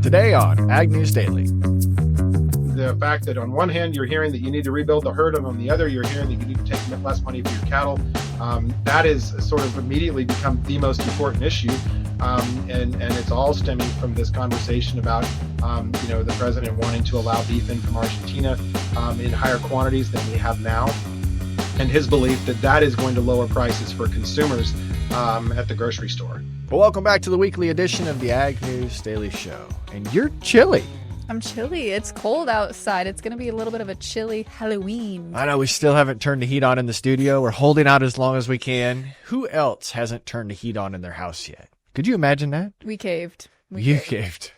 Today on Ag News Daily. The fact that on one hand you're hearing that you need to rebuild the herd, and on the other you're hearing that you need to take less money for your cattle, that is sort of immediately become the most important issue, and it's all stemming from this conversation about the president wanting to allow beef in from Argentina in higher quantities than we have now, and his belief that that is going to lower prices for consumers at the grocery store. Well, welcome back to the weekly edition of the Ag News Daily Show. And you're chilly. I'm chilly. It's cold outside. It's going to be a little bit of a chilly Halloween. I know we still haven't turned the heat on in the studio. We're holding out as long as we can. Who else hasn't turned the heat on in their house yet? Could you imagine that? We caved. You caved.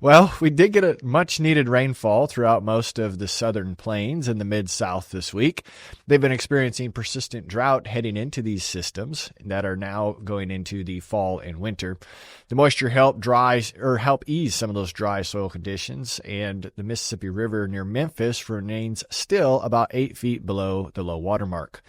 Well, we did get a much-needed rainfall throughout most of the southern plains and the mid-south this week. They've been experiencing persistent drought heading into these systems that are now going into the fall and winter. The moisture help ease some of those dry soil conditions, and the Mississippi River near Memphis remains still about 8 feet below the low water mark.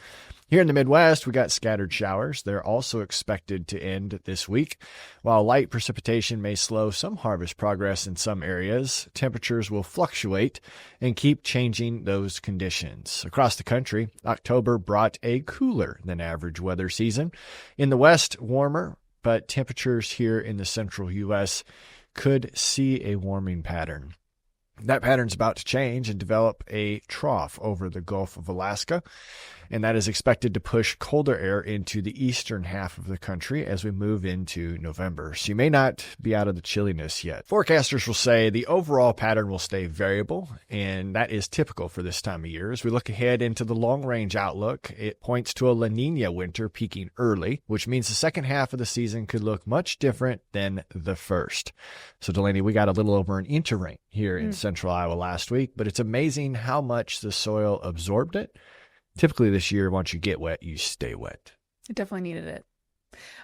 Here in the Midwest, we got scattered showers. They're also expected to end this week. While light precipitation may slow some harvest progress in some areas, temperatures will fluctuate and keep changing those conditions. Across the country, October brought a cooler than average weather season. In the West, warmer, but temperatures here in the central U.S. could see a warming pattern. That pattern's about to change and develop a trough over the Gulf of Alaska, and that is expected to push colder air into the eastern half of the country as we move into November. So you may not be out of the chilliness yet. Forecasters will say the overall pattern will stay variable, and that is typical for this time of year. As we look ahead into the long-range outlook, it points to a La Nina winter peaking early, which means the second half of the season could look much different than the first. So Delaney, we got a little over an inch of rain here in central Iowa last week, but it's amazing how much the soil absorbed it. Typically this year, once you get wet, you stay wet. It definitely needed it.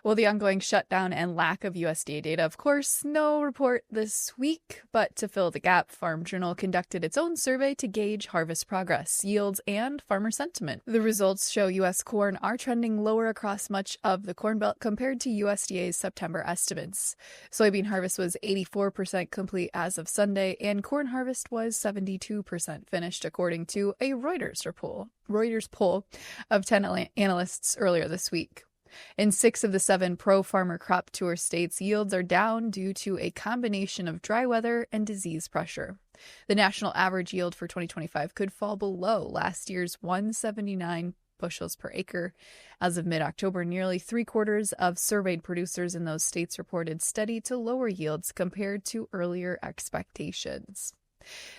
Well, the ongoing shutdown and lack of USDA data, of course, no report this week. But to fill the gap, Farm Journal conducted its own survey to gauge harvest progress, yields, and farmer sentiment. The results show U.S. corn are trending lower across much of the Corn Belt compared to USDA's September estimates. Soybean harvest was 84% complete as of Sunday, and corn harvest was 72% finished, according to a Reuters poll of 10 analysts earlier this week. In 6 of the 7 pro-farmer crop tour states, yields are down due to a combination of dry weather and disease pressure. The national average yield for 2025 could fall below last year's 179 bushels per acre. As of mid-October, nearly 3/4 of surveyed producers in those states reported steady to lower yields compared to earlier expectations.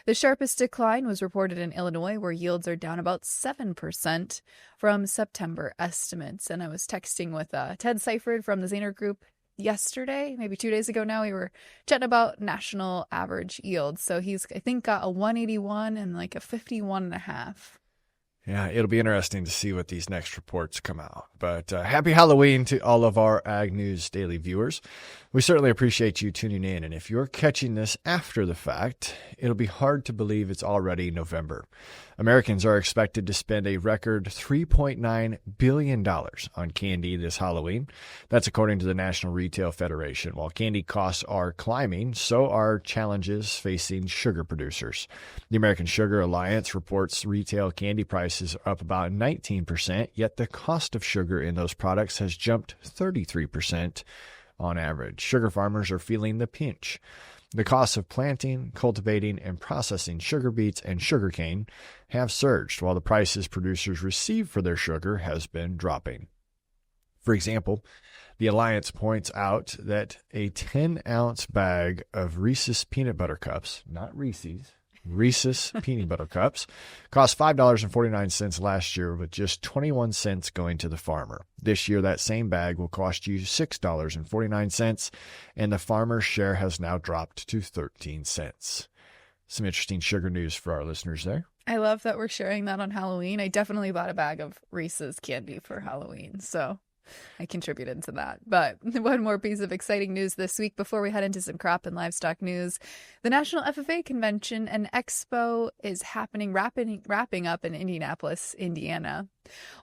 The sharpest decline was reported in Illinois, where yields are down about 7% from September estimates. And I was texting with Ted Seifert from the Zaner Group yesterday, maybe 2 days ago now. We were chatting about national average yields. So he's, I think, got a 181 and like a 51.5. Yeah, it'll be interesting to see what these next reports come out. But happy Halloween to all of our Ag News Daily viewers. We certainly appreciate you tuning in. And if you're catching this after the fact, it'll be hard to believe it's already November. Americans are expected to spend a record $3.9 billion on candy this Halloween. That's according to the National Retail Federation. While candy costs are climbing, so are challenges facing sugar producers. The American Sugar Alliance reports retail candy prices are up about 19%, yet the cost of sugar in those products has jumped 33% on average. Sugar farmers are feeling the pinch. The costs of planting, cultivating, and processing sugar beets and sugarcane have surged, while the prices producers receive for their sugar has been dropping. For example, the Alliance points out that a 10-ounce bag of Reese's Peanut Butter Cups, not Reese's Peanut Butter Cups, cost $5.49 last year, with just 21 cents going to the farmer. This year, that same bag will cost you $6.49, and the farmer's share has now dropped to 13 cents. Some interesting sugar news for our listeners there. I love that we're sharing that on Halloween. I definitely bought a bag of Reese's candy for Halloween, so I contributed to that. But one more piece of exciting news this week before we head into some crop and livestock news. The National FFA Convention and Expo is wrapping up in Indianapolis, Indiana.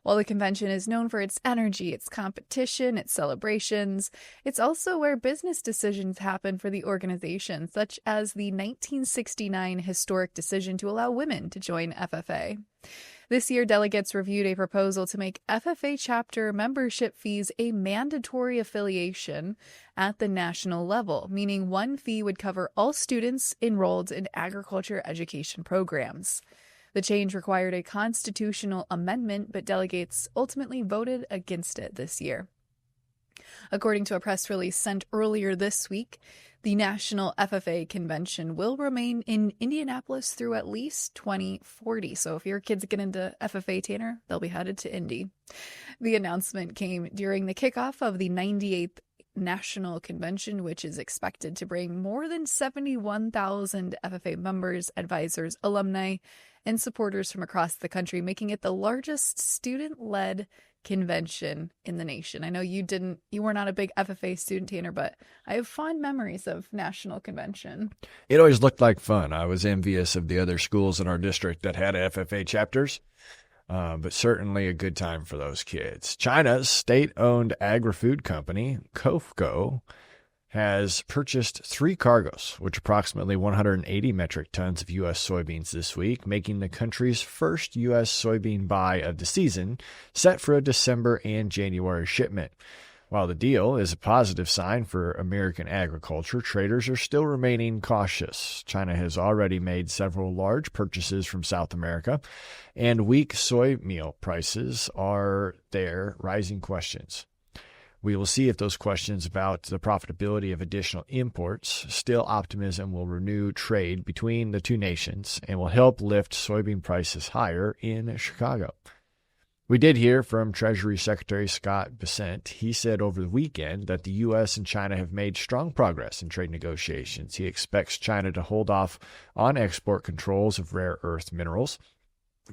While the convention is known for its energy, its competition, its celebrations, it's also where business decisions happen for the organization, such as the 1969 historic decision to allow women to join FFA. This year, delegates reviewed a proposal to make FFA chapter membership fees a mandatory affiliation at the national level, meaning one fee would cover all students enrolled in agriculture education programs. The change required a constitutional amendment, but delegates ultimately voted against it this year. According to a press release sent earlier this week, the National FFA Convention will remain in Indianapolis through at least 2040. So if your kids get into FFA, Tanner, they'll be headed to Indy. The announcement came during the kickoff of the 98th National Convention, which is expected to bring more than 71,000 FFA members, advisors, alumni, and supporters from across the country, making it the largest student-led convention in the nation. I know you were not a big FFA student, Tanner, but I have fond memories of National Convention. It always looked like fun. I was envious of the other schools in our district that had FFA chapters, but certainly a good time for those kids. China's state-owned agri-food company, COFCO, has purchased 3 cargoes, which are approximately 180 metric tons of U.S. soybeans this week, making the country's first U.S. soybean buy of the season, set for a December and January shipment. While the deal is a positive sign for American agriculture, traders are still remaining cautious. China has already made several large purchases from South America, and weak soy meal prices are there raising questions. We will see if those questions about the profitability of additional imports, still optimism will renew trade between the two nations and will help lift soybean prices higher in Chicago. We did hear from Treasury Secretary Scott Bessent. He said over the weekend that the U.S. and China have made strong progress in trade negotiations. He expects China to hold off on export controls of rare earth minerals,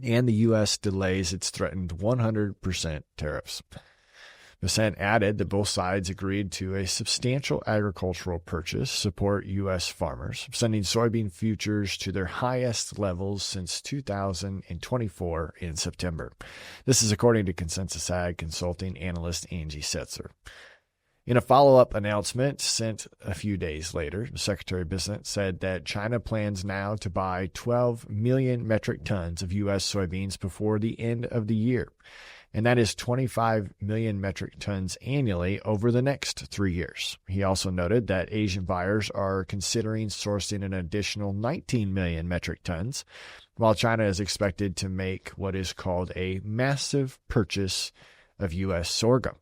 and the U.S. delays its threatened 100% tariffs. Bessent added that both sides agreed to a substantial agricultural purchase support U.S. farmers, sending soybean futures to their highest levels since 2024 in September. This is according to Consensus Ag consulting analyst Angie Setzer. In a follow-up announcement sent a few days later, Secretary Bessent said that China plans now to buy 12 million metric tons of U.S. soybeans before the end of the year, and that is 25 million metric tons annually over the next 3 years. He also noted that Asian buyers are considering sourcing an additional 19 million metric tons, while China is expected to make what is called a massive purchase of U.S. sorghum.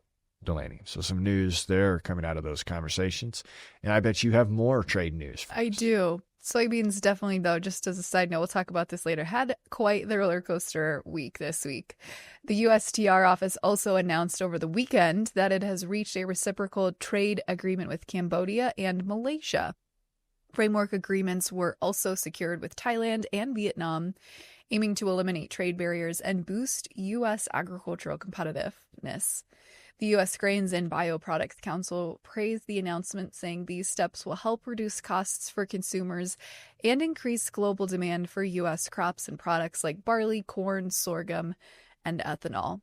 Delaney. So some news there coming out of those conversations. And I bet you have more trade news. I do. Soybeans definitely, though, just as a side note, we'll talk about this later, had quite the roller coaster week this week. The USTR office also announced over the weekend that it has reached a reciprocal trade agreement with Cambodia and Malaysia. Framework agreements were also secured with Thailand and Vietnam, aiming to eliminate trade barriers and boost U.S. agricultural competitiveness. The U.S. Grains and Bioproducts Council praised the announcement, saying these steps will help reduce costs for consumers and increase global demand for U.S. crops and products like barley, corn, sorghum, and ethanol.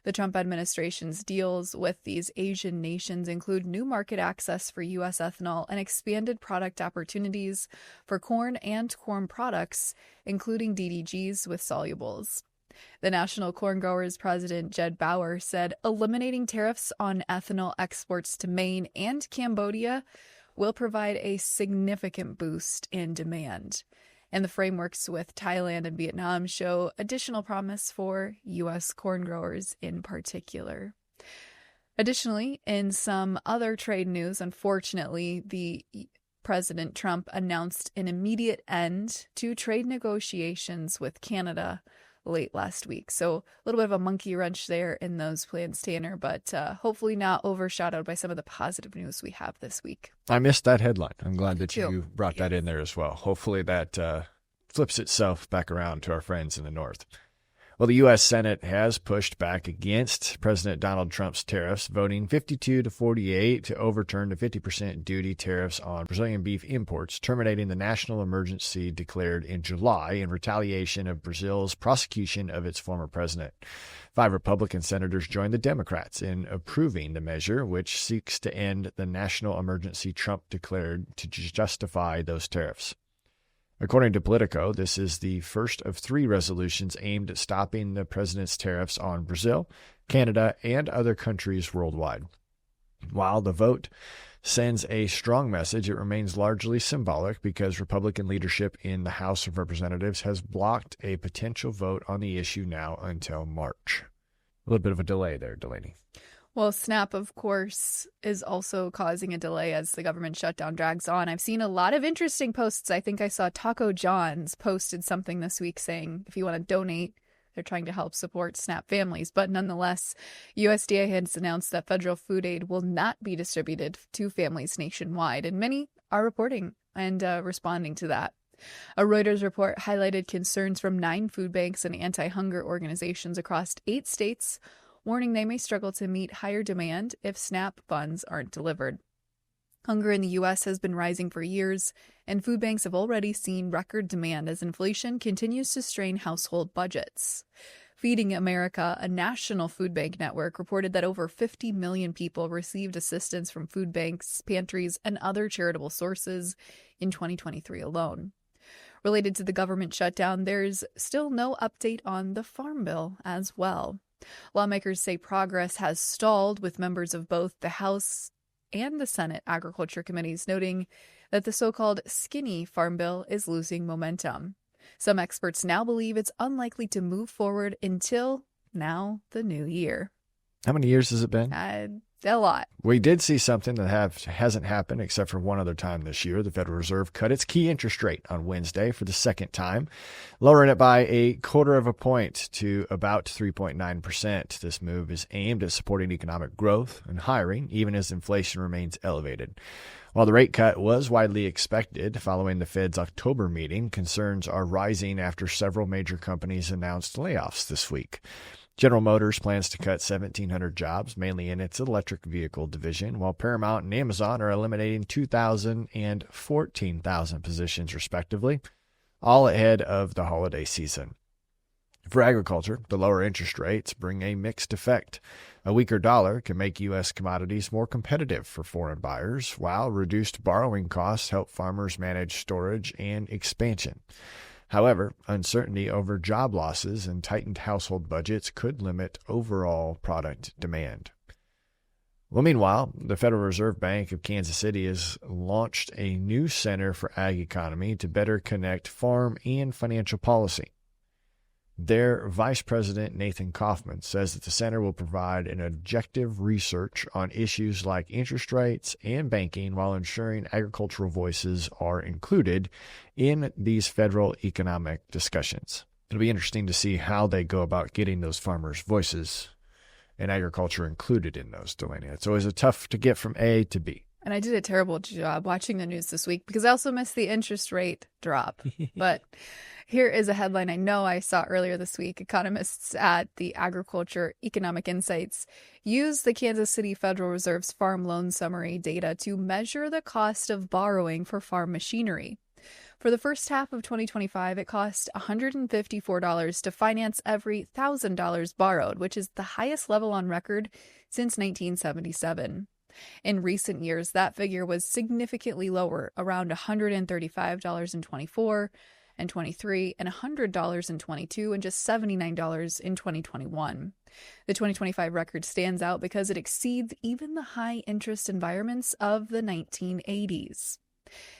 The Trump administration's deals with these Asian nations include new market access for U.S. ethanol and expanded product opportunities for corn and corn products, including DDGs with solubles. The National Corn Growers President Jed Bauer said eliminating tariffs on ethanol exports to Maine and Cambodia will provide a significant boost in demand. And the frameworks with Thailand and Vietnam show additional promise for U.S. corn growers in particular. Additionally, in some other trade news, unfortunately, the President Trump announced an immediate end to trade negotiations with Canada late last week. So a little bit of a monkey wrench there in those plans, Tanner, but hopefully not overshadowed by some of the positive news we have this week. I missed that headline. I'm glad that you brought that in there as well. Hopefully that flips itself back around to our friends in the north. Well, the U.S. Senate has pushed back against President Donald Trump's tariffs, voting 52 to 48 to overturn the 50% duty tariffs on Brazilian beef imports, terminating the national emergency declared in July in retaliation of Brazil's prosecution of its former president. 5 Republican senators joined the Democrats in approving the measure, which seeks to end the national emergency Trump declared to justify those tariffs. According to Politico, this is the first of 3 resolutions aimed at stopping the president's tariffs on Brazil, Canada, and other countries worldwide. While the vote sends a strong message, it remains largely symbolic because Republican leadership in the House of Representatives has blocked a potential vote on the issue now until March. A little bit of a delay there, Delaney. Well, SNAP, of course, is also causing a delay as the government shutdown drags on. I've seen a lot of interesting posts. I think I saw Taco John's posted something this week saying if you want to donate, they're trying to help support SNAP families. But nonetheless, USDA has announced that federal food aid will not be distributed to families nationwide, and many are reporting and responding to that. A Reuters report highlighted concerns from 9 food banks and anti-hunger organizations across 8 states, warning they may struggle to meet higher demand if SNAP funds aren't delivered. Hunger in the U.S. has been rising for years, and food banks have already seen record demand as inflation continues to strain household budgets. Feeding America, a national food bank network, reported that over 50 million people received assistance from food banks, pantries, and other charitable sources in 2023 alone. Related to the government shutdown, there's still no update on the Farm Bill as well. Lawmakers say progress has stalled, with members of both the House and the Senate Agriculture Committees noting that the so-called skinny Farm Bill is losing momentum. Some experts now believe it's unlikely to move forward until now the new year. How many years has it been? A lot. We did see something that hasn't happened except for one other time this year. The Federal Reserve cut its key interest rate on Wednesday for the second time, lowering it by 0.25 point to about 3.9%. This move is aimed at supporting economic growth and hiring, even as inflation remains elevated. While the rate cut was widely expected following the Fed's October meeting, concerns are rising after several major companies announced layoffs this week. General Motors plans to cut 1,700 jobs, mainly in its electric vehicle division, while Paramount and Amazon are eliminating 2,000 and 14,000 positions, respectively, all ahead of the holiday season. For agriculture, the lower interest rates bring a mixed effect. A weaker dollar can make U.S. commodities more competitive for foreign buyers, while reduced borrowing costs help farmers manage storage and expansion. However, uncertainty over job losses and tightened household budgets could limit overall product demand. Well, meanwhile, the Federal Reserve Bank of Kansas City has launched a new Center for Ag Economy to better connect farm and financial policy. Their Vice President, Nathan Kaufman, says that the center will provide an objective research on issues like interest rates and banking while ensuring agricultural voices are included in these federal economic discussions. It'll be interesting to see how they go about getting those farmers' voices and agriculture included in those, Delaney. It's always tough to get from A to B. And I did a terrible job watching the news this week because I also missed the interest rate drop. But here is a headline I know I saw earlier this week. Economists at the Agriculture Economic Insights used the Kansas City Federal Reserve's farm loan summary data to measure the cost of borrowing for farm machinery. For the first half of 2025, it cost $154 to finance every $1,000 borrowed, which is the highest level on record since 1977. In recent years, that figure was significantly lower, around $135 in 24 and 23, and $100 in 22, and just $79 in 2021. The 2025 record stands out because it exceeds even the high-interest environments of the 1980s.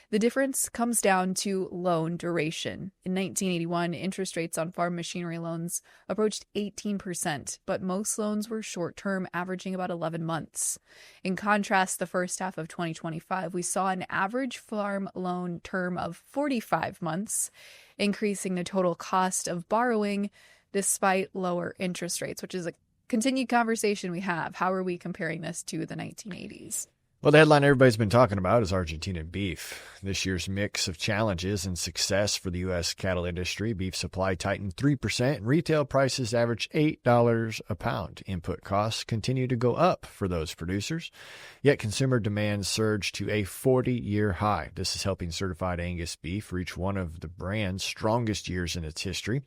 The difference comes down to loan duration. In 1981, interest rates on farm machinery loans approached 18%, but most loans were short-term, averaging about 11 months. In contrast, the first half of 2025, we saw an average farm loan term of 45 months, increasing the total cost of borrowing despite lower interest rates, which is a continued conversation we have. How are we comparing this to the 1980s? Well, the headline everybody's been talking about is Argentina beef. This year's mix of challenges and success for the U.S. cattle industry. Beef supply tightened 3%, and retail prices averaged $8 a pound. Input costs continue to go up for those producers, yet consumer demand surged to a 40-year high. This is helping certified Angus beef reach one of the brand's strongest years in its history.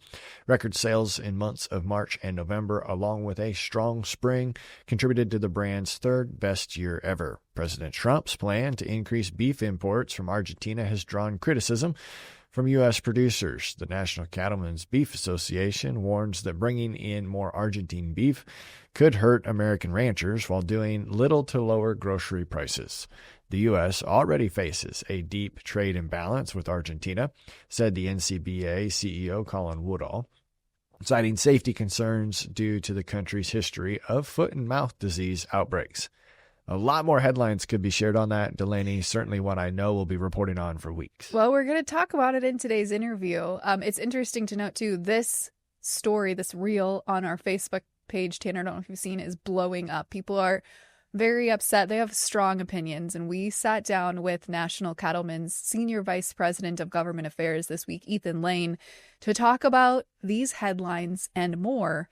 Record sales in months of March and November, along with a strong spring, contributed to the brand's third best year ever. President Trump's plan to increase beef imports from Argentina has drawn criticism from U.S. producers. The National Cattlemen's Beef Association warns that bringing in more Argentine beef could hurt American ranchers while doing little to lower grocery prices. The U.S. already faces a deep trade imbalance with Argentina, said the NCBA CEO Colin Woodall, citing safety concerns due to the country's history of foot and mouth disease outbreaks. A lot more headlines could be shared on that, Delaney. Certainly one I know we'll be reporting on for weeks. Well, we're going to talk about it in today's interview. It's interesting to note, too, this story, this reel on our Facebook page, Tanner, I don't know if you've seen, is blowing up. People are very upset. They have strong opinions. And we sat down with National Cattlemen's Senior Vice President of Government Affairs this week, Ethan Lane, to talk about these headlines and more.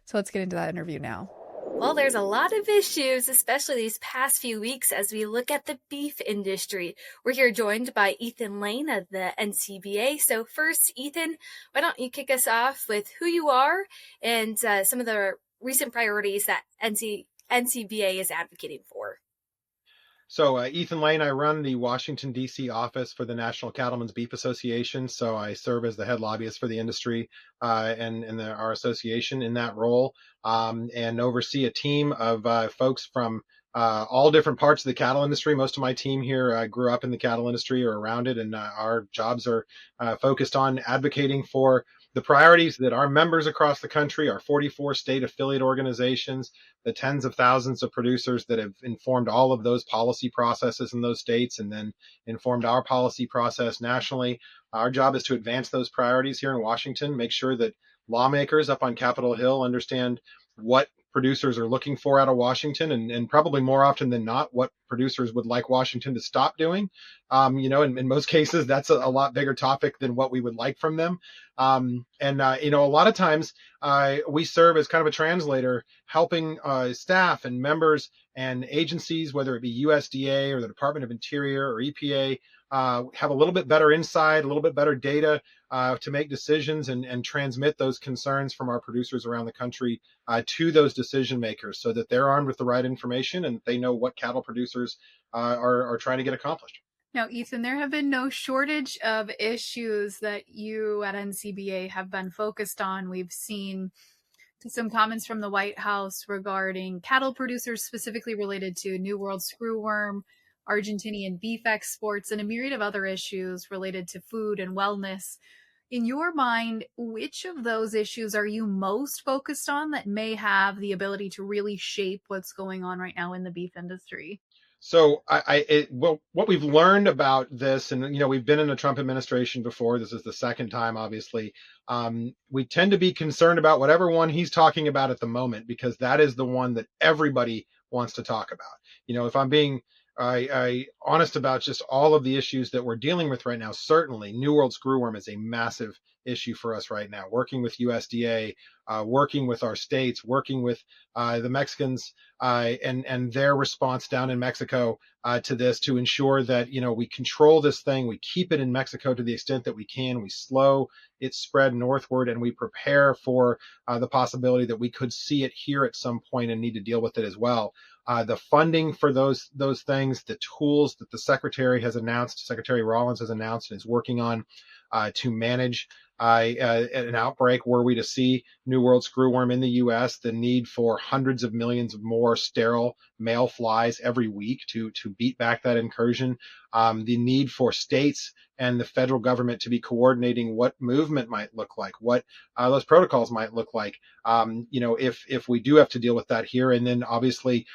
So let's get into that interview now. Well, there's a lot of issues, especially these past few weeks, as we look at the beef industry. We're here joined by Ethan Lane of the NCBA. So first, Ethan, why don't you kick us off with who you are and some of the recent priorities that NCBA is advocating for? So Ethan Lane, I run the Washington, D.C. office for the National Cattlemen's Beef Association. So I serve as the head lobbyist for the industry and our association in that role, and oversee a team of folks from all different parts of the cattle industry. Most of my team here grew up in the cattle industry or around it, and our jobs are focused on advocating for the priorities that our members across the country, our 44 state affiliate organizations, the tens of thousands of producers that have informed all of those policy processes in those states and then informed our policy process nationally. Our job is to advance those priorities here in Washington, make sure that lawmakers up on Capitol Hill understand what producers are looking for out of Washington, and probably more often than not, what producers would like Washington to stop doing. In most cases, that's a lot bigger topic than what we would like from them. A lot of times we serve as kind of a translator, helping staff and members and agencies, whether it be USDA or the Department of Interior or EPA, have a little bit better insight, a little bit better data to make decisions and transmit those concerns from our producers around the country to those decision makers so that they're armed with the right information and they know what cattle producers are trying to get accomplished. Now, Ethan, there have been no shortage of issues that you at NCBA have been focused on. We've seen some comments from the White House regarding cattle producers, specifically related to New World screwworm, Argentinian beef exports, and a myriad of other issues related to food and wellness. In your mind, which of those issues are you most focused on that may have the ability to really shape what's going on right now in the beef industry? So what we've learned about this, and we've been in a Trump administration before. This is the second time, obviously. We tend to be concerned about whatever one he's talking about at the moment, because that is the one that everybody wants to talk about. If I'm being honest about just all of the issues that we're dealing with right now, certainly New World screwworm is a massive issue for us right now. Working with USDA, working with our states, working with the Mexicans and their response down in Mexico to this, to ensure that we control this thing, we keep it in Mexico to the extent that we can, we slow its spread northward, and we prepare for the possibility that we could see it here at some point and need to deal with it as well. The funding for those things, the tools that the Secretary has announced, Secretary Rollins has announced and is working on to manage an outbreak, were we to see New World screwworm in the U.S., the need for hundreds of millions of more sterile male flies every week to beat back that incursion, the need for states and the federal government to be coordinating what movement might look like, what those protocols might look like, if we do have to deal with that here. And then obviously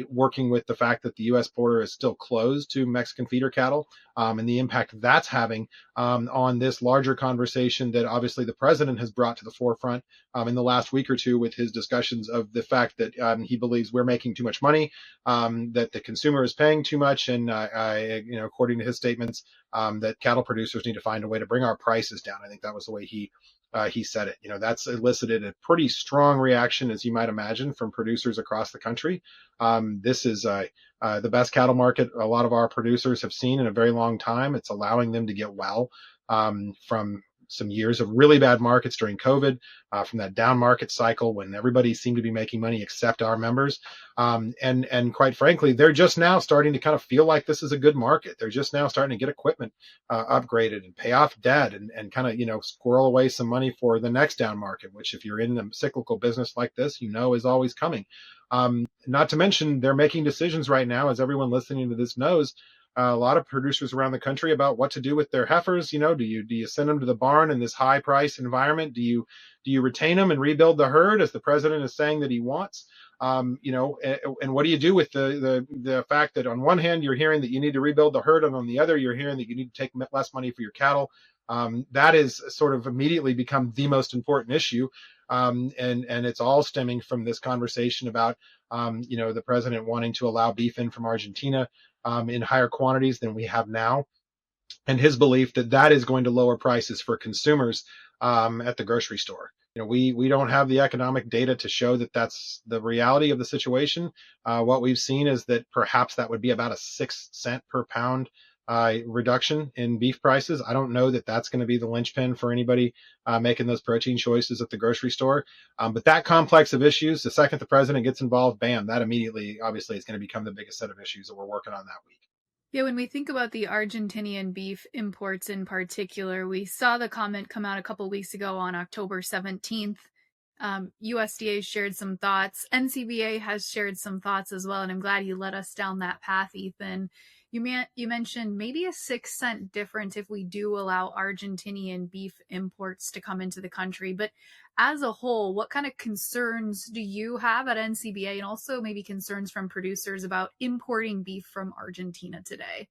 working with the fact that the U.S. border is still closed to Mexican feeder cattle, and the impact that's having on this larger conversation that obviously the president has brought to the forefront in the last week or two with his discussions of the fact that he believes we're making too much money money, that the consumer is paying too much, and according to his statements, that cattle producers need to find a way to bring our prices down. I think that was the way he said it. That's elicited a pretty strong reaction, as you might imagine, from producers across the country. This is the best cattle market a lot of our producers have seen in a very long time. It's allowing them to get well from some years of really bad markets during COVID, from that down market cycle when everybody seemed to be making money except our members. And quite frankly, they're just now starting to kind of feel like this is a good market. They're just now starting to get equipment upgraded and pay off debt and kind of, squirrel away some money for the next down market, which if you're in a cyclical business like this, is always coming. Not to mention they're making decisions right now, as everyone listening to this knows, a lot of producers around the country about what to do with their heifers. Do you send them to the barn in this high price environment? Do you retain them and rebuild the herd, as the president is saying that he wants? And what do you do with the fact that on one hand you're hearing that you need to rebuild the herd, and on the other you're hearing that you need to take less money for your cattle? That is sort of immediately become the most important issue. And it's all stemming from this conversation about the president wanting to allow beef in from Argentina in higher quantities than we have now, and his belief that that is going to lower prices for consumers at the grocery store. We don't have the economic data to show that that's the reality of the situation. What we've seen is that perhaps that would be about a 6 cent per pound reduction in beef prices. I don't know that that's going to be the linchpin for anybody making those protein choices at the grocery store. But that complex of issues, the second the president gets involved, bam, that immediately, obviously, is going to become the biggest set of issues that we're working on that week. Yeah, when we think about the Argentinian beef imports in particular, we saw the comment come out a couple weeks ago on October 17th. USDA shared some thoughts. NCBA has shared some thoughts as well, and I'm glad you led us down that path, Ethan. You mentioned maybe a 6 cent difference if we do allow Argentinian beef imports to come into the country. But as a whole, what kind of concerns do you have at NCBA, and also maybe concerns from producers about importing beef from Argentina today?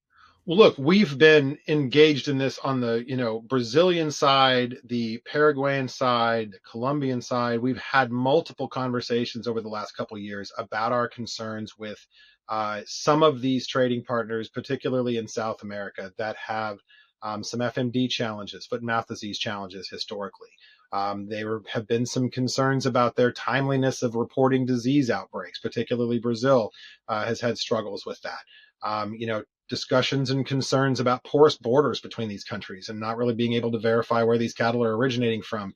Well, look, we've been engaged in this on the Brazilian side, the Paraguayan side, the Colombian side. We've had multiple conversations over the last couple of years about our concerns with some of these trading partners, particularly in South America, that have some FMD challenges, foot and mouth disease challenges historically. Have been some concerns about their timeliness of reporting disease outbreaks, particularly Brazil has had struggles with that. Discussions and concerns about porous borders between these countries and not really being able to verify where these cattle are originating from.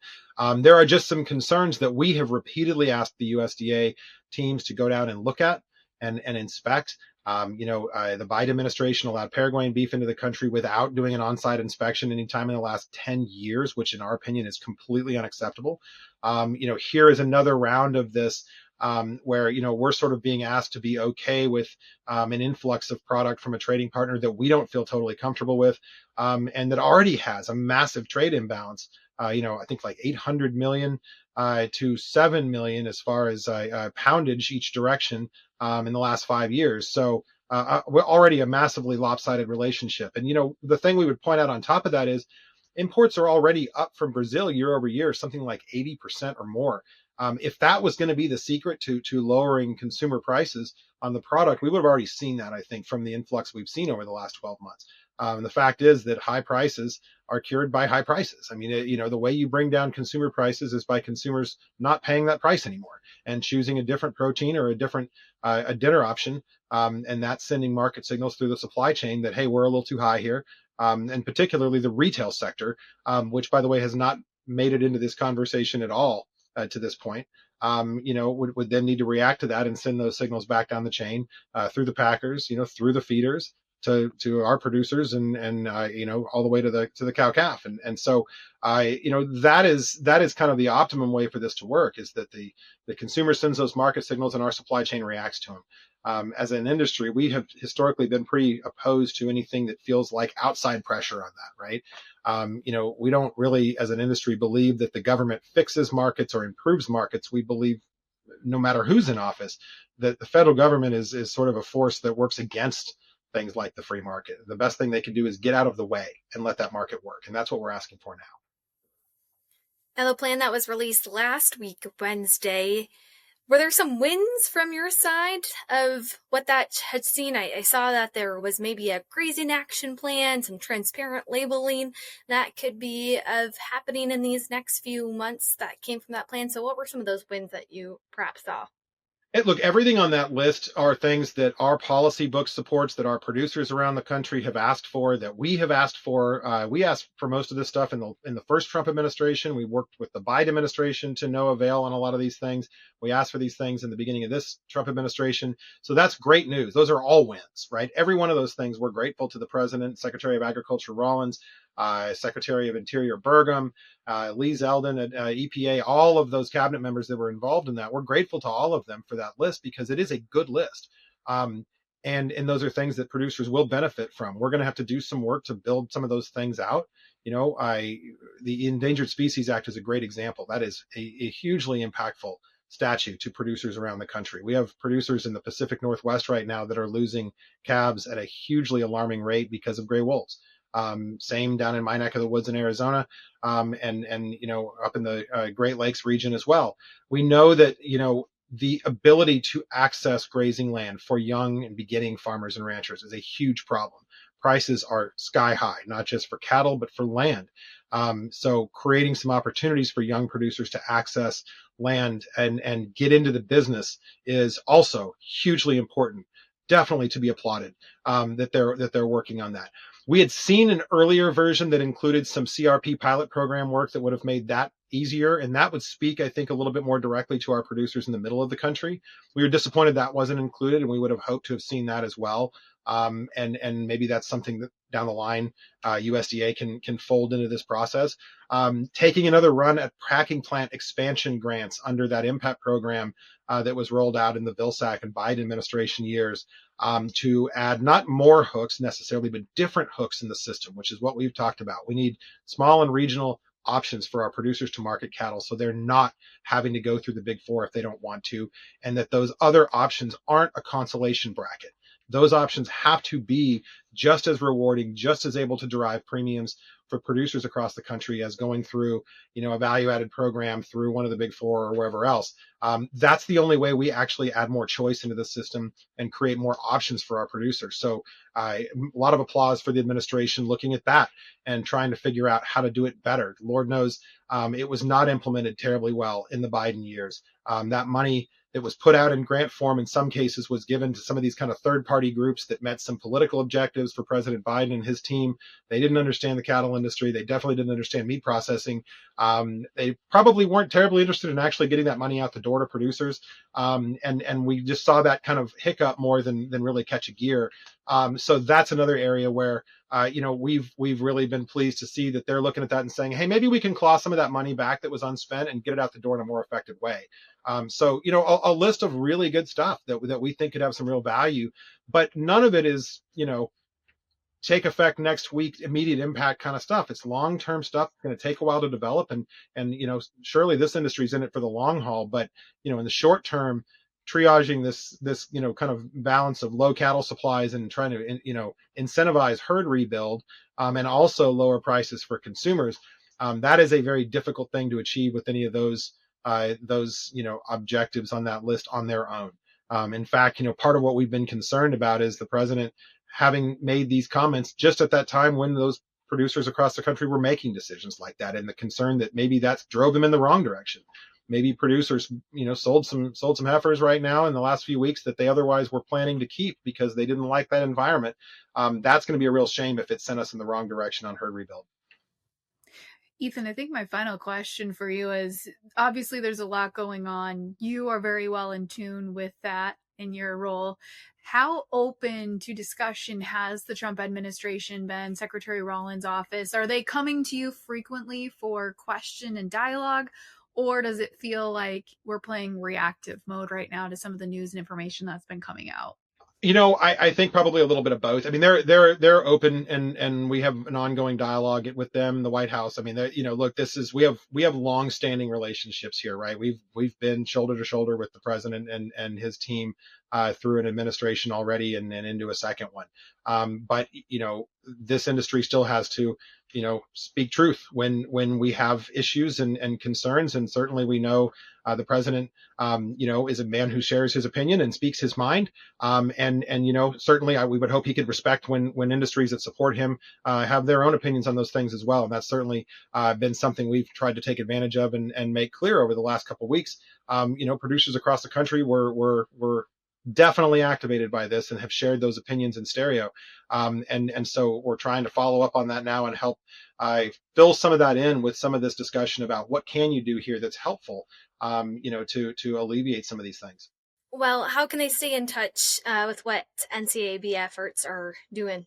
There are just some concerns that we have repeatedly asked the USDA teams to go down and look at and inspect. The Biden administration allowed Paraguayan beef into the country without doing an on-site inspection anytime in the last 10 years, which in our opinion is completely unacceptable. Here is another round of this where, we're sort of being asked to be okay with an influx of product from a trading partner that we don't feel totally comfortable with, and that already has a massive trade imbalance. I think like 800 million to 7 million as far as poundage each direction in the last 5 years. So we're already a massively lopsided relationship. And, the thing we would point out on top of that is imports are already up from Brazil year over year, something like 80% or more. If that was going to be the secret to lowering consumer prices on the product, we would have already seen that, I think, from the influx we've seen over the last 12 months. The fact is that high prices are cured by high prices. I mean, the way you bring down consumer prices is by consumers not paying that price anymore and choosing a different protein or a different a dinner option. And that's sending market signals through the supply chain that, hey, we're a little too high here. And particularly the retail sector, which, by the way, has not made it into this conversation at all to this point, would then need to react to that and send those signals back down the chain through the packers, through the feeders to our producers and all the way to the cow calf. And so that is kind of the optimum way for this to work, is that the consumer sends those market signals and our supply chain reacts to them. As an industry, we have historically been pretty opposed to anything that feels like outside pressure on that, right? We don't really, as an industry, believe that the government fixes markets or improves markets. We believe, no matter who's in office, that the federal government is sort of a force that works against things like the free market. The best thing they can do is get out of the way and let that market work. And that's what we're asking for now. Now, the plan that was released last week, Wednesday, Were there some wins from your side of what that had seen? I saw that there was maybe a grazing action plan, some transparent labeling that could be of happening in these next few months that came from that plan. So what were some of those wins that you perhaps saw? Look, everything on that list are things that our policy book supports, that our producers around the country have asked for, that we have asked for. We asked for most of this stuff in the first Trump administration. We worked with the Biden administration to no avail on a lot of these things. We asked for these things in the beginning of this Trump administration. So that's great news. Those are all wins, right? Every one of those things, we're grateful to the president, Secretary of Agriculture Rollins, Secretary of Interior Burgum, Lee Zeldin at EPA, all of those cabinet members that were involved in that. We're grateful to all of them for that list because it is a good list. And those are things that producers will benefit from. We're going to have to do some work to build some of those things out. The Endangered Species Act is a great example. That is a hugely impactful statute to producers around the country. We have producers in the Pacific Northwest right now that are losing calves at a hugely alarming rate because of gray wolves. Same down in my neck of the woods in Arizona, and up in the Great Lakes region as well. We know that the ability to access grazing land for young and beginning farmers and ranchers is a huge problem. Prices are sky high, not just for cattle but for land. So creating some opportunities for young producers to access land and get into the business is also hugely important. Definitely to be applauded that they're working on that. We had seen an earlier version that included some CRP pilot program work that would have made that easier, and that would speak, I think, a little bit more directly to our producers in the middle of the country. We were disappointed that wasn't included, and we would have hoped to have seen that as well. And maybe that's something that down the line USDA can fold into this process. Taking another run at packing plant expansion grants under that impact program that was rolled out in the Vilsack and Biden administration years, to add not more hooks necessarily, but different hooks in the system, which is what we've talked about. We need small and regional options for our producers to market cattle so they're not having to go through the big four if they don't want to, and that those other options aren't a consolation bracket. Those options have to be just as rewarding, just as able to derive premiums for producers across the country as going through, a value-added program through one of the big four or wherever else. That's the only way we actually add more choice into the system and create more options for our producers. So a lot of applause for the administration looking at that and trying to figure out how to do it better. Lord knows it was not implemented terribly well in the Biden years. That money that was put out in grant form in some cases was given to some of these kind of third-party groups that met some political objectives for President Biden and his team. They didn't understand the cattle industry. They definitely didn't understand meat processing. They probably weren't terribly interested in actually getting that money out the door to producers. And we just saw that kind of hiccup more than really catch a gear. So that's another area where we've really been pleased to see that they're looking at that and saying, hey, maybe we can claw some of that money back that was unspent and get it out the door in a more effective way. So a list of really good stuff that we think could have some real value, but none of it is, take effect next week, immediate impact kind of stuff. It's long-term stuff. It's going to take a while to develop. And surely this industry's in it for the long haul, but, in the short term, triaging this kind of balance of low cattle supplies and trying to, incentivize herd rebuild, and also lower prices for consumers. That is a very difficult thing to achieve with any of those objectives on that list on their own. In fact, part of what we've been concerned about is the president having made these comments just at that time when those producers across the country were making decisions like that, and the concern that maybe that drove them in the wrong direction. Maybe producers, sold some heifers right now in the last few weeks that they otherwise were planning to keep because they didn't like that environment. That's going to be a real shame if it sent us in the wrong direction on herd rebuild. Ethan, I think my final question for you is, obviously there's a lot going on. You are very well in tune with that in your role. How open to discussion has the Trump administration been, Secretary Rollins' office? Are they coming to you frequently for question and dialogue? Or does it feel like we're playing reactive mode right now to some of the news and information that's been coming out? I think probably a little bit of both. I mean, they're open and we have an ongoing dialogue with them, the White House. I mean, look, we have long-standing relationships here, right? We've been shoulder to shoulder with the president and his team through an administration already and into a second one. But this industry still has to speak truth when we have issues and concerns. And certainly we know the president, is a man who shares his opinion and speaks his mind. And certainly we would hope he could respect when industries that support him have their own opinions on those things as well. And that's certainly been something we've tried to take advantage of and make clear over the last couple of weeks. Producers across the country were definitely activated by this and have shared those opinions in stereo. And so we're trying to follow up on that now and help fill some of that in with some of this discussion about what can you do here that's helpful, to alleviate some of these things. Well, how can they stay in touch with what NCAB efforts are doing?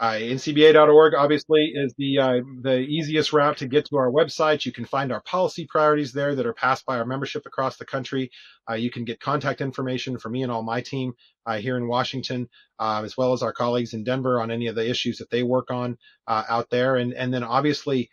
NCBA.org obviously is the easiest route to get to our website. You can find our policy priorities there that are passed by our membership across the country. You can get contact information for me and all my team here in Washington, as well as our colleagues in Denver on any of the issues that they work on out there. And then obviously,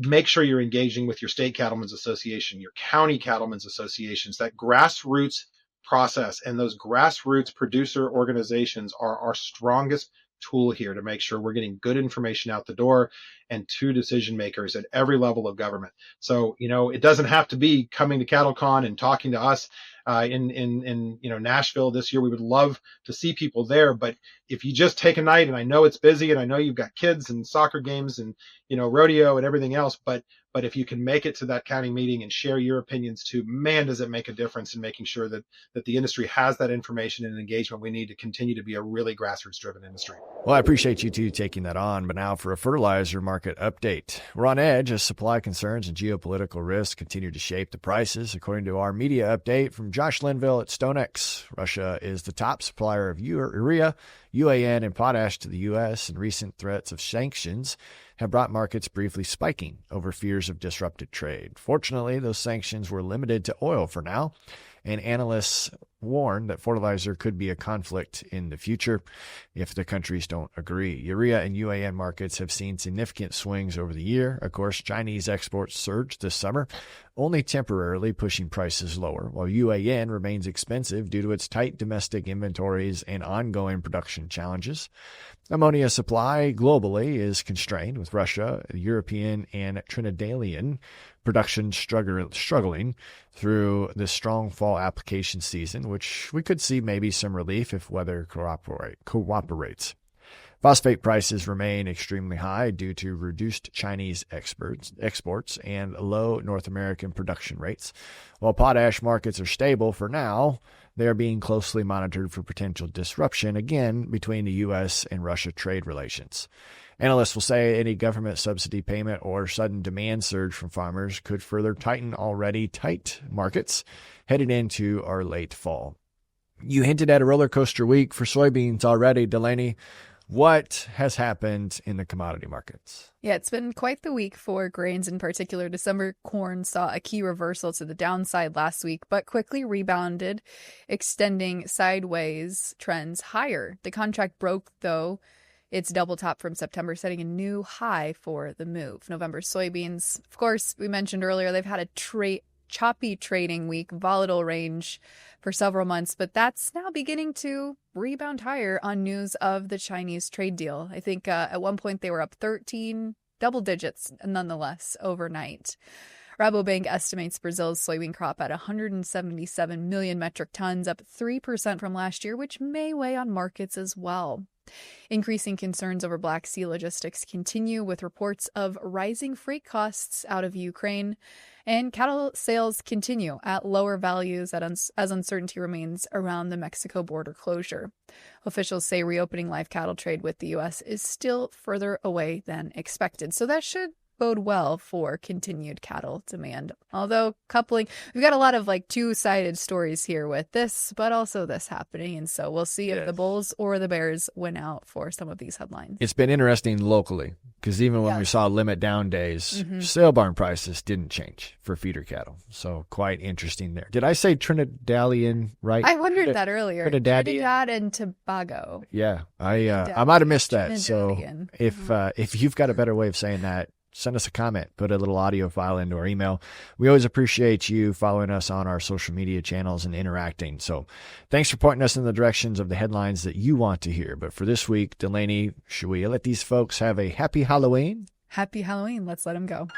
make sure you're engaging with your state cattlemen's association, your county cattlemen's associations, that grassroots process. And those grassroots producer organizations are our strongest tool here to make sure we're getting good information out the door and to decision makers at every level of government. So, it doesn't have to be coming to CattleCon and talking to us in Nashville this year. We would love to see people there, but if you just take a night, and I know it's busy and I know you've got kids and soccer games and, rodeo and everything else, but if you can make it to that county meeting and share your opinions too, man, does it make a difference in making sure that the industry has that information and engagement we need to continue to be a really grassroots driven industry. Well, I appreciate you two taking that on, but now for a fertilizer market update. We're on edge as supply concerns and geopolitical risks continue to shape the prices. According to our media update from Josh Linville at StoneX, Russia is the top supplier of urea, UAN, and potash to the U.S., and recent threats of sanctions have brought markets briefly spiking over fears of disrupted trade. Fortunately, those sanctions were limited to oil for now, and analysts warn that fertilizer could be a conflict in the future if the countries don't agree. Urea and UAN markets have seen significant swings over the year. Of course, Chinese exports surged this summer, only temporarily pushing prices lower, while UAN remains expensive due to its tight domestic inventories and ongoing production challenges. Ammonia supply globally is constrained, with Russia, European, and Trinidadian production struggling through the strong fall application season, which we could see maybe some relief if weather cooperates. Phosphate prices remain extremely high due to reduced Chinese exports and low North American production rates. While potash markets are stable for now, they are being closely monitored for potential disruption, again, between the U.S. and Russia trade relations. Analysts will say any government subsidy payment or sudden demand surge from farmers could further tighten already tight markets heading into our late fall. You hinted at a roller coaster week for soybeans already, Delaney. What has happened in the commodity markets? Yeah, it's been quite the week for grains in particular. December corn saw a key reversal to the downside last week, but quickly rebounded, extending sideways trends higher. The contract broke, though, its double top from September, setting a new high for the move. November soybeans, of course, we mentioned earlier, they've had a choppy trading week, volatile range for several months, but that's now beginning to rebound higher on news of the Chinese trade deal. I think at one point they were up 13 double digits nonetheless overnight. Rabobank estimates Brazil's soybean crop at 177 million metric tons, up 3% from last year, which may weigh on markets as well. Increasing concerns over Black Sea logistics continue, with reports of rising freight costs out of Ukraine, and cattle sales continue at lower values as uncertainty remains around the Mexico border closure. Officials say reopening live cattle trade with the U.S. is still further away than expected, so that should bode well for continued cattle demand. Although we've got a lot of two-sided stories here with this, but also this happening. And so we'll see if the bulls or the bears win out for some of these headlines. It's been interesting locally because even when we saw limit down days, sale barn prices didn't change for feeder cattle. So quite interesting there. Did I say Trinidadian right? I wondered that earlier. Trinidad and Tobago. Yeah, I might have missed that. So if you've got a better way of saying that, send us a comment, put a little audio file into our email. We always appreciate you following us on our social media channels and interacting. So thanks for pointing us in the directions of the headlines that you want to hear. But for this week, Delaney, should we let these folks have a happy Halloween? Happy Halloween. Let's let them go.